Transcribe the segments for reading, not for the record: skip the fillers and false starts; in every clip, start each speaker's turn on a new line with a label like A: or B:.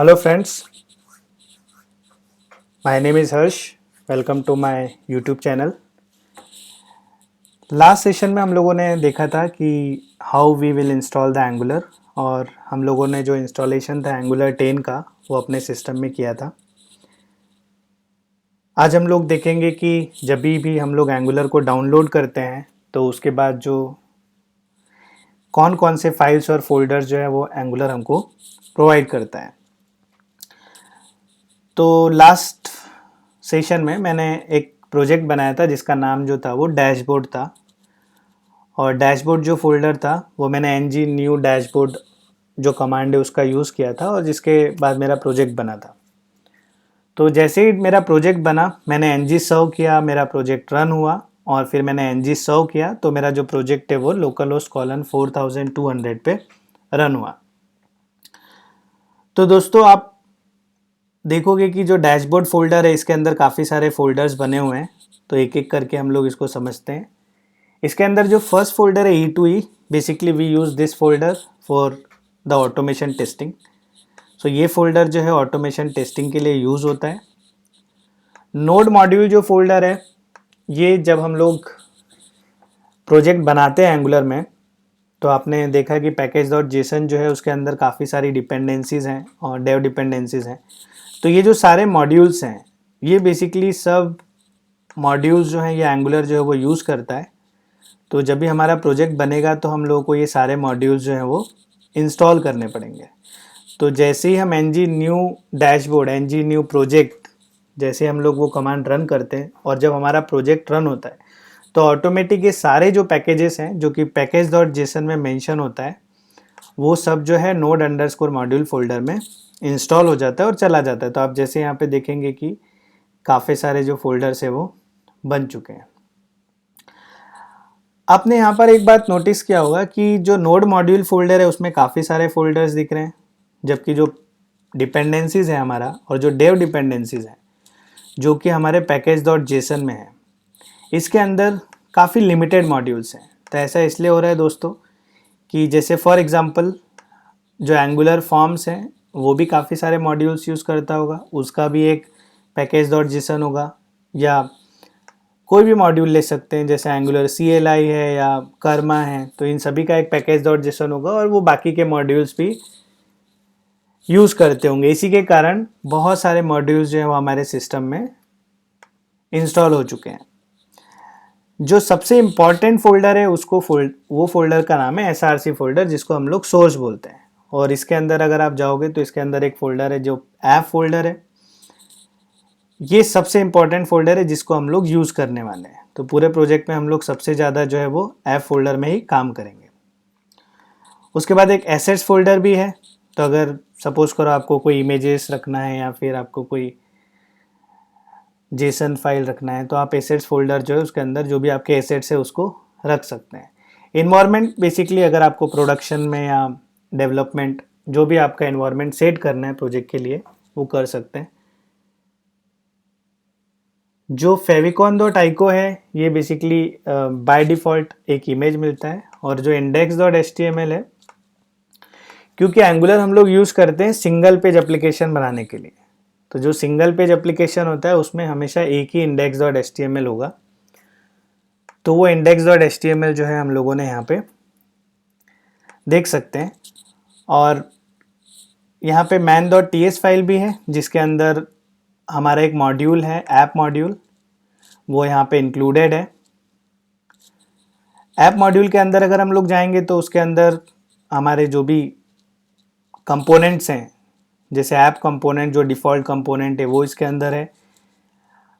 A: Hello friends, my name is Harsh. Welcome to my YouTube channel. Last session में हम लोगों ने देखा था कि how we will install the Angular और हम लोगों ने जो इंस्टॉलेशन था एंगुलर 10 का वो अपने सिस्टम में किया था। आज हम लोग देखेंगे कि जब भी हम लोग एंगुलर को डाउनलोड करते हैं तो उसके बाद जो कौन कौन से फाइल्स और फोल्डर्स जो है वो एंगुलर हमको प्रोवाइड करता है। तो लास्ट सेशन में मैंने एक प्रोजेक्ट बनाया था जिसका नाम जो था वो डैशबोर्ड था और डैशबोर्ड जो फोल्डर था वो मैंने ng न्यू डैशबोर्ड जो कमांड है उसका यूज़ किया था और जिसके बाद मेरा प्रोजेक्ट बना था। तो जैसे ही मेरा प्रोजेक्ट बना मैंने ng सर्व किया, मेरा प्रोजेक्ट रन हुआ और फिर मैंने ng सर्व किया तो मेरा जो प्रोजेक्ट है वो localhost:4200 पे रन हुआ। तो दोस्तों आप देखोगे कि जो डैशबोर्ड फोल्डर है इसके अंदर काफ़ी सारे फोल्डर्स बने हुए हैं। तो एक एक करके हम लोग इसको समझते हैं। इसके अंदर जो फर्स्ट फोल्डर है E2E, basically we use this folder for the automation testing. So ये फोल्डर जो है ऑटोमेशन टेस्टिंग के लिए यूज़ होता है। नोड मॉड्यूल जो फोल्डर है ये जब हम लोग प्रोजेक्ट बनाते हैं एंगुलर में तो आपने देखा कि package.json जो है उसके अंदर काफ़ी सारी डिपेंडेंसीज़ हैं और डेव डिपेंडेंसीज़ हैं। तो ये जो सारे मॉड्यूल्स हैं ये बेसिकली सब मॉड्यूल्स जो हैं ये एंगुलर जो है वो यूज़ करता है। तो जब भी हमारा प्रोजेक्ट बनेगा तो हम लोगों को ये सारे मॉड्यूल्स जो हैं वो इंस्टॉल करने पड़ेंगे। तो जैसे ही हम ng new dashboard ng new project जैसे हम लोग वो कमांड रन करते हैं और जब हमारा प्रोजेक्ट रन होता है तो ऑटोमेटिक ये सारे जो पैकेजेस हैं जो कि package.json में मेंशन होता है वो सब जो है नोड अंडरस्कोर मॉड्यूल फोल्डर में इंस्टॉल हो जाता है और चला जाता है। तो आप जैसे यहाँ पे देखेंगे कि काफ़ी सारे जो फोल्डर्स है वो बन चुके हैं। आपने यहाँ पर एक बात नोटिस किया होगा कि जो नोड मॉड्यूल फोल्डर है उसमें काफ़ी सारे फोल्डर्स दिख रहे हैं, जबकि जो डिपेंडेंसीज़ है हमारा और जो डेव डिपेंडेंसीज़ हैं जो कि हमारे package.json में है इसके अंदर काफ़ी लिमिटेड मॉड्यूल्स हैं। तो ऐसा इसलिए हो रहा है दोस्तों कि जैसे फॉर एग्ज़ाम्पल जो एंगुलर फॉर्म्स हैं वो भी काफ़ी सारे मॉड्यूल्स यूज़ करता होगा, उसका भी एक package.json होगा या कोई भी मॉड्यूल ले सकते हैं जैसे एंगुलर CLI है या कर्मा है। तो इन सभी का एक package.json होगा और वो बाकी के मॉड्यूल्स भी यूज़ करते होंगे। इसी के कारण बहुत सारे मॉड्यूल्स जो हैं वो हमारे सिस्टम में इंस्टॉल हो चुके हैं। जो सबसे इम्पॉर्टेंट फोल्डर है उसको वो फोल्डर का नाम है SRC फोल्डर जिसको हम लोग सोर्स बोलते हैं। और इसके अंदर अगर आप जाओगे तो इसके अंदर एक फोल्डर है जो ऐप फोल्डर है। ये सबसे इम्पॉर्टेंट फोल्डर है जिसको हम लोग यूज़ करने वाले हैं। तो पूरे प्रोजेक्ट में हम लोग सबसे ज़्यादा जो है वो ऐप फोल्डर में ही काम करेंगे। उसके बाद एक एसेट्स फोल्डर भी है। तो अगर सपोज करो आपको कोई इमेजेस रखना है या फिर आपको कोई जेसन फाइल रखना है तो आप एसेट्स फोल्डर जो है उसके अंदर जो भी आपके एसेट्स है उसको रख सकते हैं। इन्वायरमेंट बेसिकली अगर आपको प्रोडक्शन में या डेवलपमेंट जो भी आपका इन्वायरमेंट सेट करना है प्रोजेक्ट के लिए वो कर सकते हैं। जो favicon.ico है ये बेसिकली बाय डिफ़ॉल्ट एक इमेज मिलता है और जो index.html है क्योंकि एंगुलर हम लोग यूज़ करते हैं सिंगल पेज एप्लीकेशन बनाने के लिए। तो जो सिंगल पेज एप्लीकेशन होता है उसमें हमेशा एक ही index.html होगा। तो वो index.html जो है हम लोगों ने यहाँ पे देख सकते हैं। और यहाँ पे man.ts फाइल भी है जिसके अंदर हमारा एक मॉड्यूल है ऐप मॉड्यूल, वो यहाँ पे इंक्लूडेड है। ऐप मॉड्यूल के अंदर अगर हम लोग जाएंगे तो उसके अंदर हमारे जो भी कंपोनेंट्स हैं जैसे ऐप कंपोनेंट जो डिफ़ॉल्ट कंपोनेंट है वो इसके अंदर है।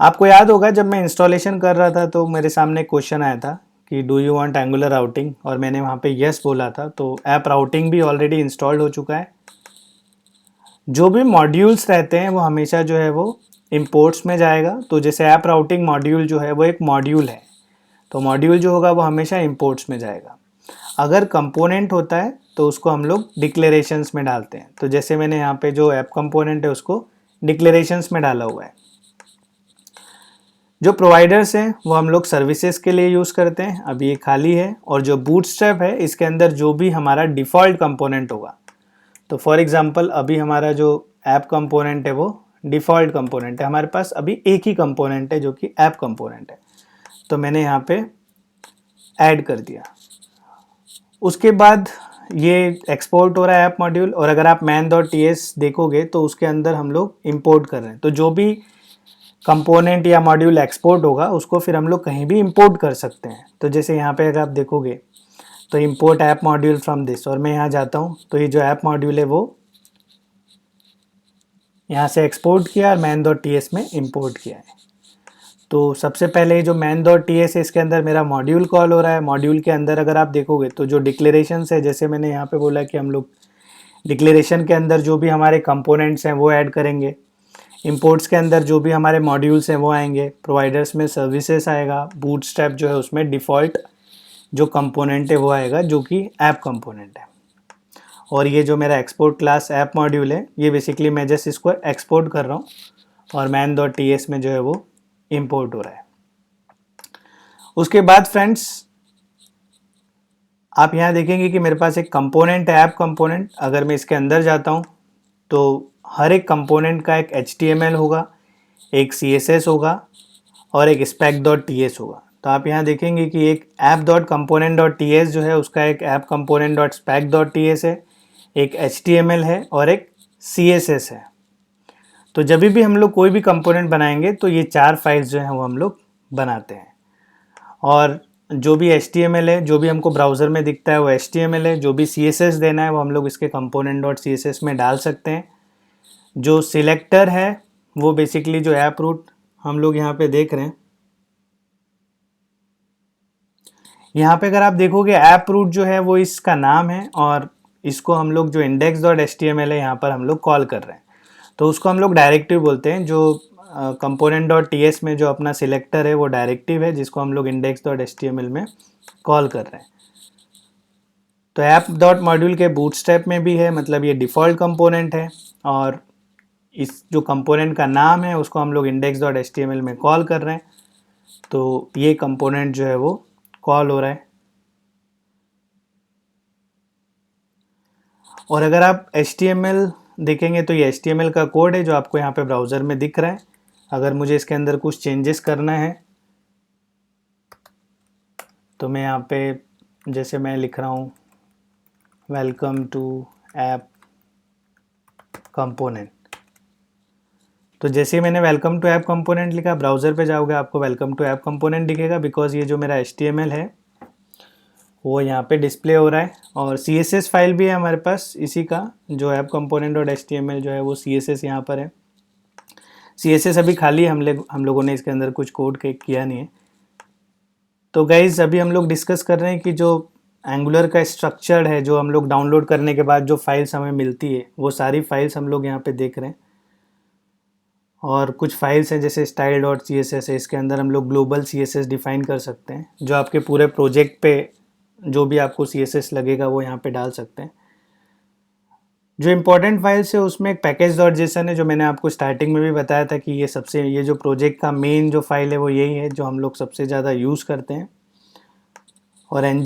A: आपको याद होगा जब मैं इंस्टॉलेशन कर रहा था तो मेरे सामने क्वेश्चन आया था कि do you want angular routing और मैंने वहाँ पे यस बोला था। तो ऐप राउटिंग भी ऑलरेडी इंस्टॉल्ड हो चुका है। जो भी मॉड्यूल्स रहते हैं वो हमेशा जो है वो इंपोर्ट्स में जाएगा। तो जैसे ऐप राउटिंग मॉड्यूल जो है वो एक मॉड्यूल है तो मॉड्यूल जो होगा वो हमेशा इंपोर्ट्स में जाएगा। अगर कंपोनेंट होता है तो उसको हम लोग डिक्लेरेशंस में डालते हैं। तो जैसे मैंने यहाँ पे जो ऐप कंपोनेंट है उसको डिक्लेरेशंस में डाला हुआ है। जो प्रोवाइडर्स हैं वो हम लोग सर्विसेज के लिए यूज़ करते हैं, अभी ये खाली है। और जो बूटस्ट्रैप है इसके अंदर जो भी हमारा डिफ़ॉल्ट कंपोनेंट होगा, तो फॉर एग्जांपल अभी हमारा जो ऐप कंपोनेंट है वो डिफ़ॉल्ट कंपोनेंट है, हमारे पास अभी एक ही कंपोनेंट है जो कि ऐप कंपोनेंट है, तो मैंने यहाँ पे ऐड कर दिया। उसके बाद ये एक्सपोर्ट हो रहा है ऐप मॉड्यूल, और अगर आप man.ts देखोगे तो उसके अंदर हम लोग इंपोर्ट कर रहे हैं, तो जो भी कंपोनेंट या मॉड्यूल एक्सपोर्ट होगा उसको फिर हम लोग कहीं भी इंपोर्ट कर सकते हैं। तो जैसे यहाँ पे अगर आप देखोगे तो import app module from this, और मैं यहाँ जाता हूँ तो ये जो ऐप मॉड्यूल है वो यहाँ से एक्सपोर्ट किया और man.ts में इंपोर्ट किया है। तो सबसे पहले जो man.ts है इसके अंदर मेरा मॉड्यूल कॉल हो रहा है। मॉड्यूल के अंदर अगर आप देखोगे तो जो डिक्लेरेशंस है, जैसे मैंने यहाँ पे बोला कि हम लोग डिक्लेरेशन के अंदर जो भी हमारे कंपोनेंट्स हैं वो ऐड करेंगे, इंपोर्ट्स के अंदर जो भी हमारे मॉड्यूल्स हैं वो आएंगे, प्रोवाइडर्स में सर्विसेज आएगा, बूटस्ट्रैप जो है उसमें डिफ़ॉल्ट जो कंपोनेंट है वो आएगा जो कि ऐप कंपोनेंट है। और ये जो मेरा एक्सपोर्ट क्लास ऐप मॉड्यूल है ये बेसिकली मैं जस्ट इसको एक्सपोर्ट कर रहा हूँ और man.ts में जो है वो इंपोर्ट हो रहा है। उसके बाद फ्रेंड्स आप यहाँ देखेंगे कि मेरे पास एक कंपोनेंट है ऐप कंपोनेंट। अगर मैं इसके अंदर जाता हूँ तो हर एक कंपोनेंट का एक HTML होगा, एक CSS होगा और एक spec.ts होगा। तो आप यहाँ देखेंगे कि एक app.component.ts जो है उसका एक app component.spec.ts है, एक HTML है और एक CSS है। तो जब भी हम लोग कोई भी कंपोनेंट बनाएंगे तो ये 4 फाइल्स जो हैं वो हम लोग बनाते हैं। और जो भी HTML है, जो भी हमको ब्राउज़र में दिखता है वो HTML है, जो भी CSS देना है वो हम लोग इसके component.css में डाल सकते हैं। जो सिलेक्टर है वो बेसिकली जो ऐप रूट हम लोग यहाँ पे देख रहे हैं, यहाँ पे अगर आप देखोगे ऐप रूट जो है वो इसका नाम है, और इसको हम लोग जो index.html है यहाँ पर हम लोग कॉल कर रहे हैं, तो उसको हम लोग डायरेक्टिव बोलते हैं। जो component.ts में जो अपना सिलेक्टर है वो डायरेक्टिव है जिसको हम लोग index.html में कॉल कर रहे हैं। तो ऐप.मॉड्यूल के बूटस्ट्रैप में भी है, मतलब ये डिफ़ॉल्ट कंपोनेंट है, और इस जो कंपोनेंट का नाम है उसको हम लोग index.html में कॉल कर रहे हैं, तो ये कंपोनेंट जो है वो कॉल हो रहा है। और अगर आप HTML देखेंगे तो ये HTML का कोड है जो आपको यहाँ पे ब्राउज़र में दिख रहा है। अगर मुझे इसके अंदर कुछ चेंजेस करना है तो मैं यहाँ पे जैसे मैं लिख रहा हूँ वेलकम टू ऐप कंपोनेंट, तो जैसे ही मैंने वेलकम टू ऐप कंपोनेंट लिखा, ब्राउज़र पे जाओगे आपको वेलकम टू ऐप कंपोनेंट दिखेगा, बिकॉज ये जो मेरा HTML है वो यहाँ पे डिस्प्ले हो रहा है। और CSS फाइल भी है हमारे पास इसी का, जो ऐप कंपोनेंट और HTML जो है वो CSS यहाँ पर है। CSS अभी खाली हम लोगों ने इसके अंदर कुछ कोड किया नहीं है। तो गाइज़ अभी हम लोग डिस्कस कर रहे हैं कि जो एंगुलर का स्ट्रक्चर है, जो हम लोग डाउनलोड करने के बाद जो फाइल्स हमें मिलती है वो सारी फाइल्स हम लोग यहाँ पे देख रहे हैं। और कुछ फाइल्स हैं जैसे style.css है, इसके अंदर हम लोग ग्लोबल CSS डिफ़ाइन कर सकते हैं, जो आपके पूरे प्रोजेक्ट पे जो भी आपको CSS लगेगा वो यहाँ पे डाल सकते हैं। जो इम्पोर्टेंट फाइल्स है उसमें एक package.json है, जो मैंने आपको स्टार्टिंग में भी बताया था कि ये जो प्रोजेक्ट का मेन जो फाइल है वो यही है जो हम लोग सबसे ज़्यादा यूज़ करते हैं। और ng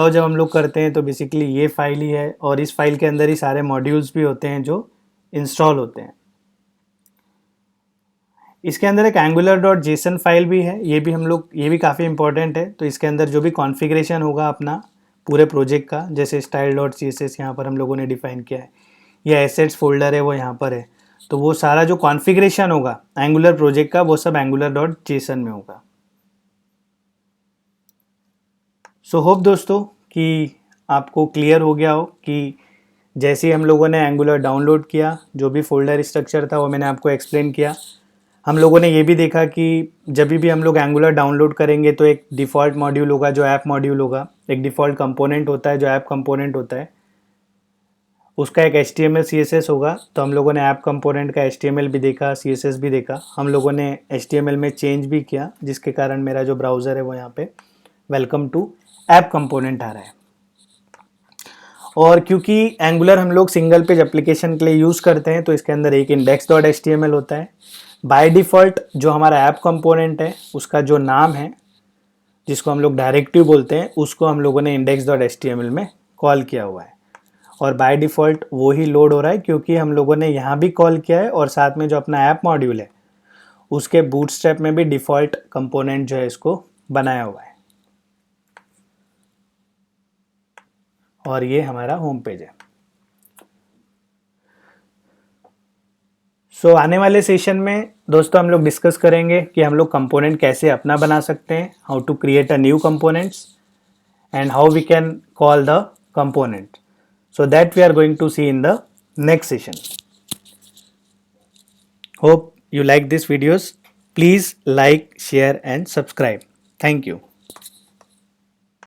A: जब हम लोग करते हैं तो बेसिकली ये फाइल ही है, और इस फाइल के अंदर ही सारे मॉड्यूल्स भी होते हैं जो इंस्टॉल होते हैं। इसके अंदर एक angular.json फाइल भी है, ये भी काफ़ी इंपॉर्टेंट है। तो इसके अंदर जो भी कॉन्फ़िगरेशन होगा अपना पूरे प्रोजेक्ट का, जैसे style.css यहाँ पर हम लोगों ने डिफ़ाइन किया है, या एसेट्स फोल्डर है वो यहाँ पर है, तो वो सारा जो कॉन्फ़िगरेशन होगा एंगुलर प्रोजेक्ट का वो सब angular.json में होगा। सो होप दोस्तों कि आपको क्लियर हो गया हो कि जैसे ही हम लोगों ने एंगुलर डाउनलोड किया, जो भी फोल्डर स्ट्रक्चर था वो मैंने आपको एक्सप्लेन किया। हम लोगों ने ये भी देखा कि जब भी हम लोग एंगुलर डाउनलोड करेंगे तो एक डिफ़ॉल्ट मॉड्यूल होगा जो ऐप मॉड्यूल होगा, एक डिफ़ॉल्ट कंपोनेंट होता है जो ऐप कंपोनेंट होता है, उसका एक HTML CSS होगा। तो हम लोगों ने ऐप कंपोनेंट का HTML भी देखा, CSS भी देखा। हम लोगों ने HTML में चेंज भी किया जिसके कारण मेरा जो ब्राउज़र है वो यहाँ पे वेलकम टू ऐप कंपोनेंट आ रहा है। और क्योंकि एंगुलर हम लोग सिंगल पेज एप्लीकेशन के लिए यूज़ करते हैं तो इसके अंदर एक index.html होता है। बाय डिफ़ॉल्ट जो हमारा ऐप कंपोनेंट है उसका जो नाम है, जिसको हम लोग डायरेक्टिव बोलते हैं, उसको हम लोगों ने index.html में कॉल किया हुआ है। और बाय डिफ़ॉल्ट वो ही लोड हो रहा है क्योंकि हम लोगों ने यहाँ भी कॉल किया है और साथ में जो अपना ऐप मॉड्यूल है उसके बूटस्ट्रैप में भी डिफ़ॉल्ट कंपोनेंट जो है इसको बनाया हुआ है। और ये हमारा होम पेज है। सो आने वाले सेशन में दोस्तों हम लोग डिस्कस करेंगे कि हम लोग कंपोनेंट कैसे अपना बना सकते हैं, how to create a new components and how we can call the component. So that we are going to see in the next session. Hope you like these videos. Please like, share and subscribe. Thank you.